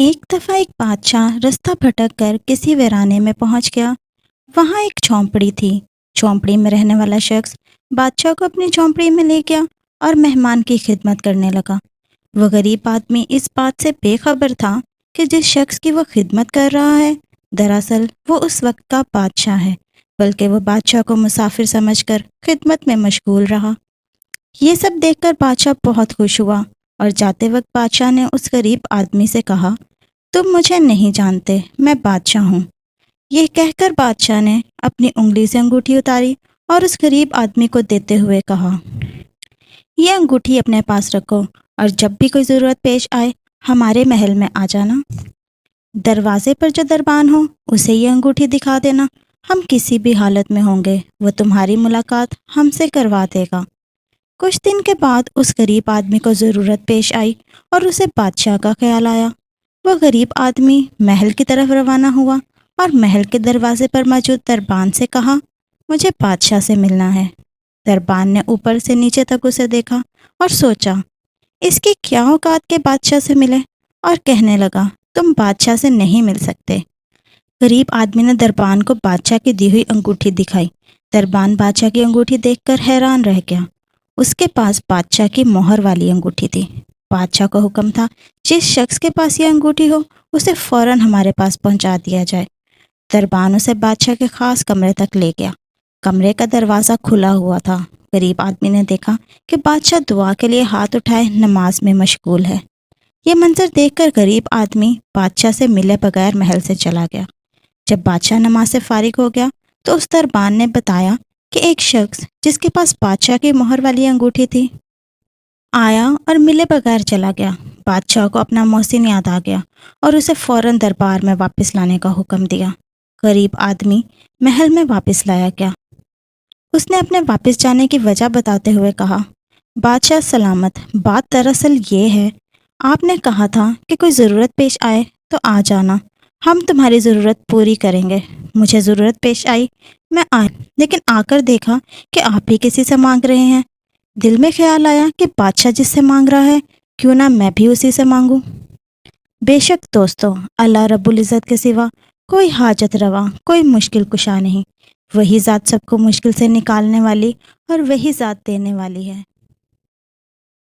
ایک دفعہ ایک بادشاہ رستہ بھٹک کر کسی ویرانے میں پہنچ گیا۔ وہاں ایک جھونپڑی تھی۔ جھونپڑی میں رہنے والا شخص بادشاہ کو اپنی جھونپڑی میں لے گیا اور مہمان کی خدمت کرنے لگا۔ وہ غریب آدمی اس بات سے بے خبر تھا کہ جس شخص کی وہ خدمت کر رہا ہے دراصل وہ اس وقت کا بادشاہ ہے، بلکہ وہ بادشاہ کو مسافر سمجھ کر خدمت میں مشغول رہا۔ یہ سب دیکھ کر بادشاہ بہت خوش ہوا اور جاتے وقت بادشاہ نے اس غریب آدمی سے کہا، تم مجھے نہیں جانتے، میں بادشاہ ہوں۔ یہ کہہ کر بادشاہ نے اپنی انگلی سے انگوٹھی اتاری اور اس غریب آدمی کو دیتے ہوئے کہا، یہ انگوٹھی اپنے پاس رکھو اور جب بھی کوئی ضرورت پیش آئے ہمارے محل میں آ جانا۔ دروازے پر جو دربان ہو اسے یہ انگوٹھی دکھا دینا، ہم کسی بھی حالت میں ہوں گے وہ تمہاری ملاقات ہم سے کروا دے گا۔ کچھ دن کے بعد اس غریب آدمی کو ضرورت پیش آئی اور اسے بادشاہ کا خیال آیا۔ وہ غریب آدمی محل کی طرف روانہ ہوا اور محل کے دروازے پر موجود دربان سے کہا، مجھے بادشاہ سے ملنا ہے۔ دربان نے اوپر سے نیچے تک اسے دیکھا اور سوچا، اس کی کیا اوقات کے بادشاہ سے ملے، اور کہنے لگا، تم بادشاہ سے نہیں مل سکتے۔ غریب آدمی نے دربان کو بادشاہ کی دی ہوئی انگوٹھی دکھائی۔ دربان بادشاہ کی انگوٹھی دیکھ کر حیران رہ گیا۔ اس کے پاس بادشاہ کی مہر والی انگوٹھی تھی۔ بادشاہ کا حکم تھا، جس شخص کے پاس یہ انگوٹھی ہو اسے فوراً ہمارے پاس پہنچا دیا جائے۔ دربان اسے بادشاہ کے خاص کمرے تک لے گیا۔ کمرے کا دروازہ کھلا ہوا تھا۔ غریب آدمی نے دیکھا کہ بادشاہ دعا کے لیے ہاتھ اٹھائے نماز میں مشغول ہے۔ یہ منظر دیکھ کر غریب آدمی بادشاہ سے ملے بغیر محل سے چلا گیا۔ جب بادشاہ نماز سے فارغ ہو گیا تو اس دربان نے بتایا کہ ایک شخص جس کے پاس بادشاہ کی مہر والی انگوٹھی تھی آیا اور ملے بغیر چلا گیا۔ بادشاہ کو اپنا محسن یاد آ گیا اور اسے فوراً دربار میں واپس لانے کا حکم دیا۔ غریب آدمی محل میں واپس لایا گیا۔ اس نے اپنے واپس جانے کی وجہ بتاتے ہوئے کہا، بادشاہ سلامت، بات دراصل یہ ہے، آپ نے کہا تھا کہ کوئی ضرورت پیش آئے تو آ جانا، ہم تمہاری ضرورت پوری کریں گے۔ مجھے ضرورت پیش آئی، میں آئی، لیکن آ کر دیکھا کہ آپ بھی کسی سے مانگ رہے ہیں۔ دل میں خیال آیا کہ بادشاہ جس سے مانگ رہا ہے کیوں نہ میں بھی اسی سے مانگوں۔ بے شک دوستو، اللہ رب العزت کے سوا کوئی حاجت روا، کوئی مشکل کشا نہیں۔ وہی ذات سب کو مشکل سے نکالنے والی اور وہی ذات دینے والی ہے۔